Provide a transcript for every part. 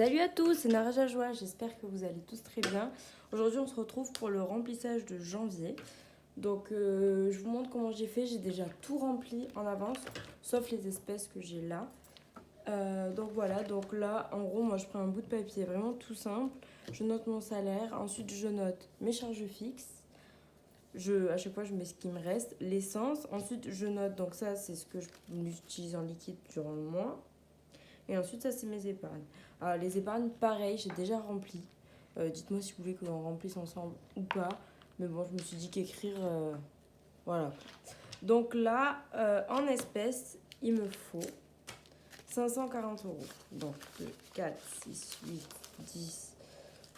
Salut à tous, c'est Naraja Joie, j'espère que vous allez tous très bien. Aujourd'hui on se retrouve pour le remplissage de janvier. Donc je vous montre comment j'ai fait, j'ai déjà tout rempli en avance, sauf les espèces que j'ai là. Donc voilà, donc là en gros moi je prends un bout de papier vraiment tout simple, je note mon salaire, ensuite je note mes charges fixes. À chaque fois je mets ce qui me reste, l'essence, ensuite je note, donc ça c'est ce que j'utilise en liquide durant le mois. Et ensuite, ça, c'est mes épargnes. Alors, les épargnes, pareil, j'ai déjà rempli. Dites-moi si vous voulez que l'on remplisse ensemble ou pas. Mais bon, je me suis dit qu'écrire, voilà. Donc là, en espèces, il me faut 540 euros. Donc 2, 4, 6, 8, 10,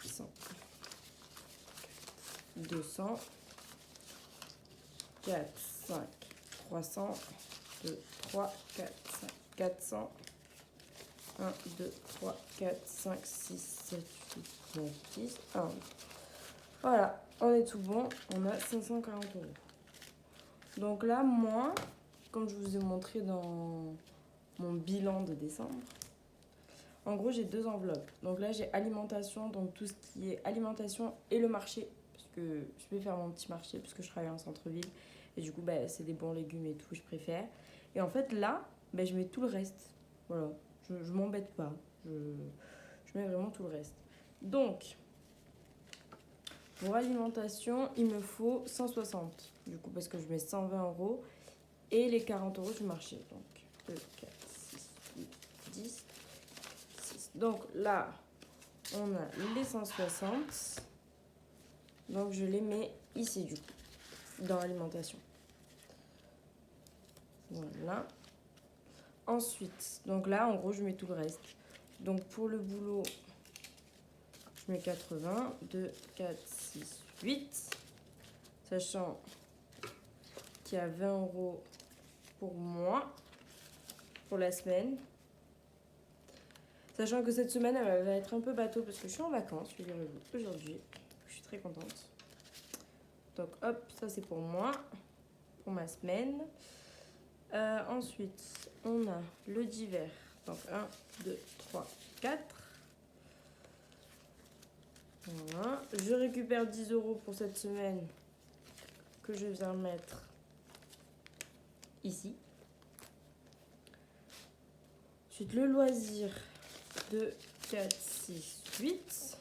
100, 200, 4, 5, 300, 2, 3, 4, 5, 400. 1, 2, 3, 4, 5, 6, 7, 8, 9, 10, 1. Voilà, on est tout bon, on a 540 euros. Donc là, moi, comme je vous ai montré dans mon bilan de décembre, en gros, j'ai deux enveloppes. Donc là, j'ai alimentation, donc tout ce qui est alimentation et le marché, parce que je vais faire mon petit marché, parce que je travaille en centre-ville. Et du coup, c'est des bons légumes et tout, je préfère. Et en fait, là, je mets tout le reste. Voilà. Je m'embête pas. Je mets vraiment tout le reste. Donc, pour alimentation, il me faut 160. Du coup, parce que je mets 120 euros. Et les 40 euros du marché. Donc, 2, 4, 6, 8, 10, 6. Donc là, on a les 160. Donc, je les mets ici, du coup, dans l'alimentation. Voilà. Ensuite, donc là, en gros, je mets tout le reste. Donc, pour le boulot, je mets 80, 2, 4, 6, 8. Sachant qu'il y a 20 euros pour moi, pour la semaine. Sachant que cette semaine, elle va être un peu bateau parce que je suis en vacances, figurez-vous, aujourd'hui. Je suis très contente. Donc hop, ça c'est pour moi, pour ma semaine. Ensuite, on a le divers. Donc 1, 2, 3, 4. Voilà. Je récupère 10 euros pour cette semaine que je viens mettre ici. Ensuite, le loisir, 2, 4, 6, 8.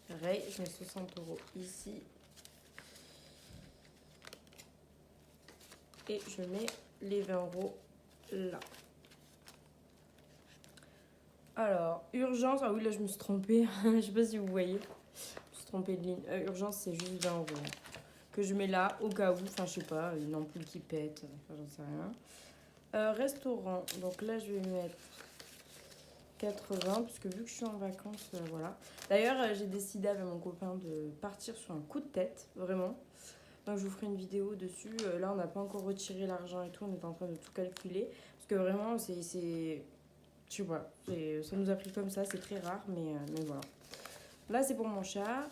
Pareil, je mets 60 euros ici. Et je mets les 20 euros là. Alors, urgence. Ah oui, là, je me suis trompée. Je sais pas si vous voyez. Je me suis trompée de ligne. Urgence, c'est juste 20 euros. Que je mets là, au cas où. Enfin, je sais pas, une ampoule qui pète. Enfin, j'en sais rien. Restaurant. Donc là, je vais mettre 80. Puisque vu que je suis en vacances, voilà. D'ailleurs, j'ai décidé avec mon copain de partir sur un coup de tête. Vraiment. Donc je vous ferai une vidéo dessus. Là, on n'a pas encore retiré l'argent et tout. On est en train de tout calculer. Parce que vraiment, c'est je sais pas. Ça nous a pris comme ça. C'est très rare, mais voilà. Là, c'est pour mon chat.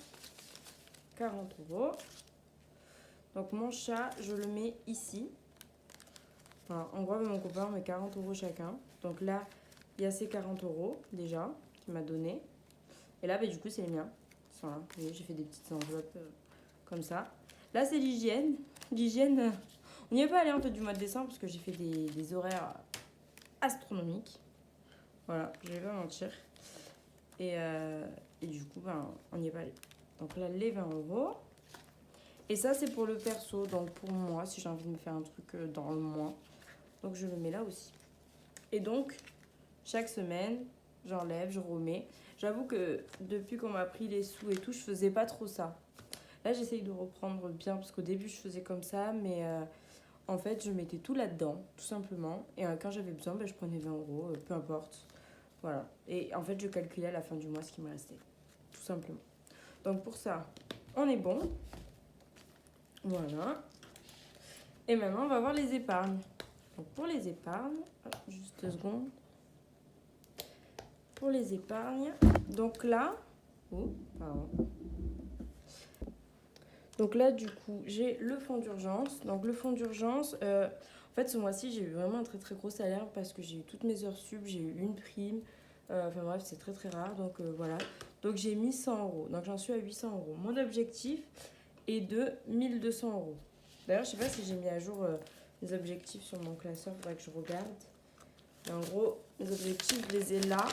40 euros. Donc mon chat, je le mets ici. Voilà, en gros, avec mon copain, on met 40 euros chacun. Donc là, il y a ces 40 euros déjà qu'il m'a donné. Et là, du coup, c'est les miens. Voilà, vous voyez, j'ai fait des petites enveloppes comme ça. Là, c'est l'hygiène. L'hygiène, on n'y est pas allé en fait du mois de décembre parce que j'ai fait des horaires astronomiques. Voilà, je vais pas mentir. Et du coup, on n'y est pas allé. Donc là, les 20 euros. Et ça, c'est pour le perso. Donc pour moi, si j'ai envie de me faire un truc dans le mois. Donc je le mets là aussi. Et donc, chaque semaine, j'enlève, je remets. J'avoue que depuis qu'on m'a pris les sous et tout, je faisais pas trop ça. Là, j'essaye de reprendre bien parce qu'au début, je faisais comme ça, mais en fait, je mettais tout là-dedans, tout simplement. Et quand j'avais besoin, je prenais 20 euros, peu importe. Voilà. Et en fait, je calculais à la fin du mois ce qui me restait, tout simplement. Donc pour ça, on est bon. Voilà. Et maintenant, on va voir les épargnes. Donc pour les épargnes, juste 2 secondes. Pour les épargnes, donc là, pardon. Donc là, du coup, j'ai le fonds d'urgence. Donc le fonds d'urgence, en fait, ce mois-ci, j'ai eu vraiment un très très gros salaire parce que j'ai eu toutes mes heures sub, j'ai eu une prime. Enfin bref, c'est très très rare. Donc voilà. Donc j'ai mis 100 euros. Donc j'en suis à 800 euros. Mon objectif est de 1200 euros. D'ailleurs, je sais pas si j'ai mis à jour les objectifs sur mon classeur. Faudrait que je regarde. Et en gros, les objectifs, je les ai là.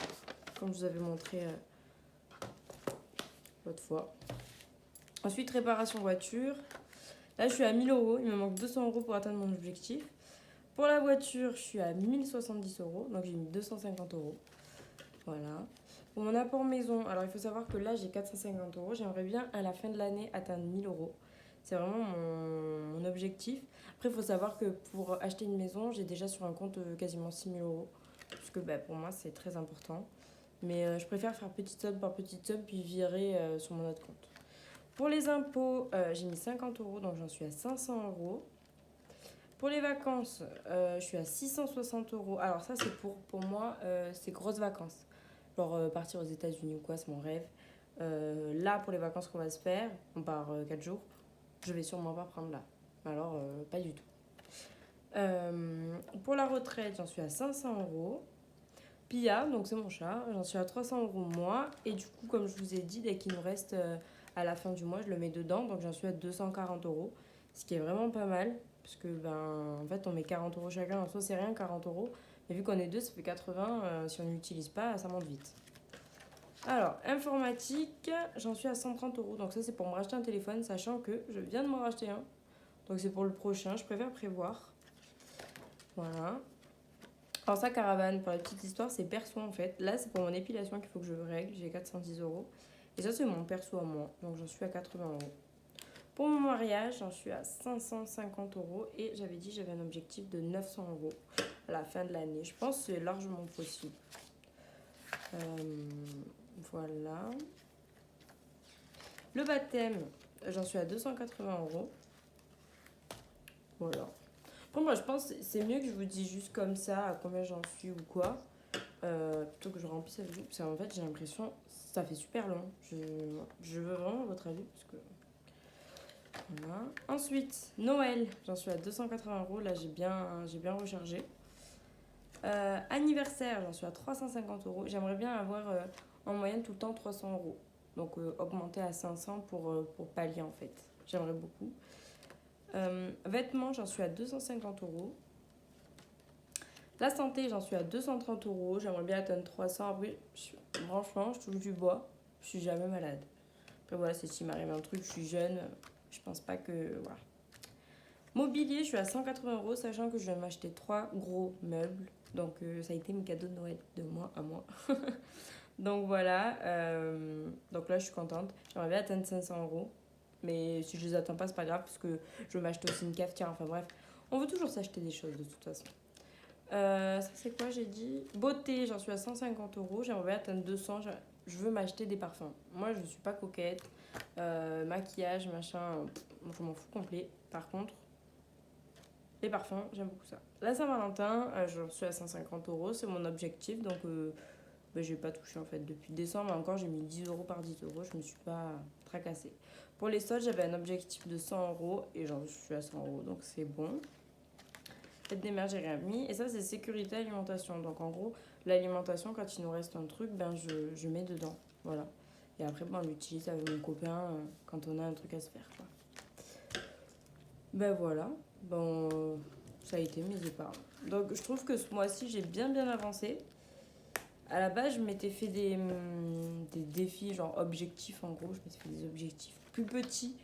Comme je vous avais montré l'autre fois. Ensuite, réparation voiture. Là, je suis à 1000 euros. Il me manque 200 euros pour atteindre mon objectif. Pour la voiture, je suis à 1070 euros. Donc, j'ai mis 250 euros. Voilà. Pour mon apport maison, alors il faut savoir que là, j'ai 450 euros. J'aimerais bien, à la fin de l'année, atteindre 1000 euros. C'est vraiment mon objectif. Après, il faut savoir que pour acheter une maison, j'ai déjà sur un compte quasiment 6000 euros. Parce que pour moi, c'est très important. Mais je préfère faire petite somme par petite somme, puis virer sur mon autre compte. Pour les impôts, j'ai mis 50 euros, donc j'en suis à 500 euros. Pour les vacances, je suis à 660 euros. Alors ça, c'est pour moi, c'est grosses vacances. Genre partir aux États-Unis ou quoi, c'est mon rêve. Là, pour les vacances qu'on va se faire, on part 4 jours, je vais sûrement pas prendre là. Alors, pas du tout. Pour la retraite, j'en suis à 500 euros. Pia, donc c'est mon chat, j'en suis à 300 euros moi. Et du coup, comme je vous ai dit, dès qu'il me reste à la fin du mois, je le mets dedans. Donc j'en suis à 240 euros. Ce qui est vraiment pas mal. Parce que, en fait, on met 40 euros chacun. En soi, c'est rien, 40 euros. Mais vu qu'on est deux, ça fait 80. Si on n'utilise pas, ça monte vite. Alors, informatique, j'en suis à 130 euros. Donc ça, c'est pour me racheter un téléphone, sachant que je viens de m'en racheter un. Donc c'est pour le prochain, je préfère prévoir. Voilà. Alors ça, caravane, pour la petite histoire, c'est perso en fait. Là, c'est pour mon épilation qu'il faut que je règle. J'ai 410 euros. Et ça, c'est mon perso à moi. Donc j'en suis à 80 euros. Pour mon mariage, j'en suis à 550 euros. Et j'avais dit j'avais un objectif de 900 euros à la fin de l'année. Je pense que c'est largement possible. Voilà. Le baptême, j'en suis à 280 euros. Voilà. Bon, moi, je pense que c'est mieux que je vous dise juste comme ça à combien j'en suis ou quoi. Plutôt que je remplisse avec vous. Parce qu'en fait, j'ai l'impression que ça fait super long. Je veux vraiment votre avis. Parce que... Voilà. Ensuite, Noël, j'en suis à 280 euros. Là, j'ai bien rechargé. Anniversaire, j'en suis à 350 euros. J'aimerais bien avoir en moyenne tout le temps 300 euros. Donc, augmenter à 500 pour pallier en fait. J'aimerais beaucoup. Vêtements, j'en suis à 250 euros. La santé, j'en suis à 230 euros. J'aimerais bien atteindre 300. Après, franchement, je touche du bois. Je suis jamais malade. Après, voilà, c'est s'il m'arrive un truc, je suis jeune. Je pense pas que. Voilà. Mobilier, je suis à 180 euros, sachant que je viens de m'acheter 3 gros meubles. Donc, ça a été mes cadeaux de Noël de moi à moi. Donc, voilà. Donc là, je suis contente. J'aimerais bien atteindre 500 euros. Mais si je les atteins pas, c'est pas grave, parce que je veux m'acheter aussi une cafetière. Enfin, bref. On veut toujours s'acheter des choses de toute façon. Ça c'est quoi j'ai dit? Beauté, j'en suis à 150 euros. J'aimerais bien atteindre 200. Je veux m'acheter des parfums. Moi je suis pas coquette. Maquillage, machin, je m'en fous complet. Par contre, les parfums, j'aime beaucoup ça. La Saint-Valentin, j'en suis à 150 euros. C'est mon objectif. Donc j'ai pas touché en fait. Depuis décembre encore, j'ai mis 10 euros par 10 euros. Je me suis pas tracassée. Pour les soldes, j'avais un objectif de 100 euros. Et j'en suis à 100 euros. Donc c'est bon. Fête des mères, j'ai rien mis. Et ça, c'est sécurité alimentation. Donc, en gros, l'alimentation, quand il nous reste un truc, je mets dedans. Voilà. Et après, on l'utilise avec mon copain quand on a un truc à se faire. Quoi. Voilà. Bon, ça a été mes épargnes. Donc, je trouve que ce mois-ci, j'ai bien avancé. À la base, je m'étais fait des défis, genre objectifs, en gros. Je m'étais fait des objectifs plus petits.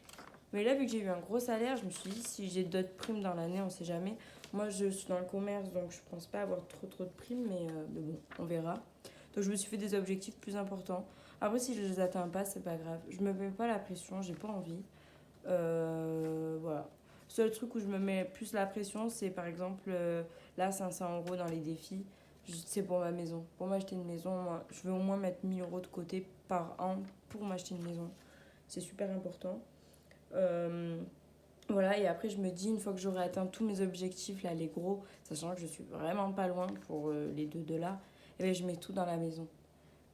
Mais là, vu que j'ai eu un gros salaire, je me suis dit, si j'ai d'autres primes dans l'année, on sait jamais. Moi, je suis dans le commerce, donc je pense pas avoir trop de primes, mais bon, on verra. Donc, je me suis fait des objectifs plus importants. Après, si je les atteins pas, c'est pas grave. Je me mets pas la pression, j'ai pas envie. Voilà. Le seul truc où je me mets plus la pression, c'est par exemple, là, 500 euros dans les défis. C'est pour ma maison. Pour m'acheter une maison, moi, je veux au moins mettre 1000 euros de côté par an pour m'acheter une maison. C'est super important. Voilà, et après je me dis, une fois que j'aurai atteint tous mes objectifs, là, les gros, sachant que je suis vraiment pas loin pour les deux là, et bien je mets tout dans la maison.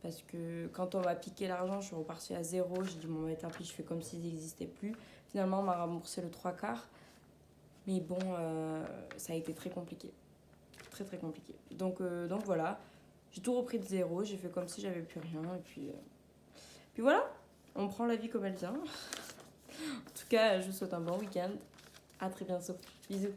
Parce que quand on m'a piqué l'argent, je suis repartie à zéro. J'ai dit, bon, tant pis, je fais comme s'ils n'existaient plus. Finalement, on m'a remboursé le 3/4. Mais bon, ça a été très compliqué. Très compliqué. Donc voilà, J'ai tout repris de zéro, j'ai fait comme si j'avais plus rien. Et puis voilà, on prend la vie comme elle vient. En tout cas, je vous souhaite un bon week-end. À très bientôt. Bisous.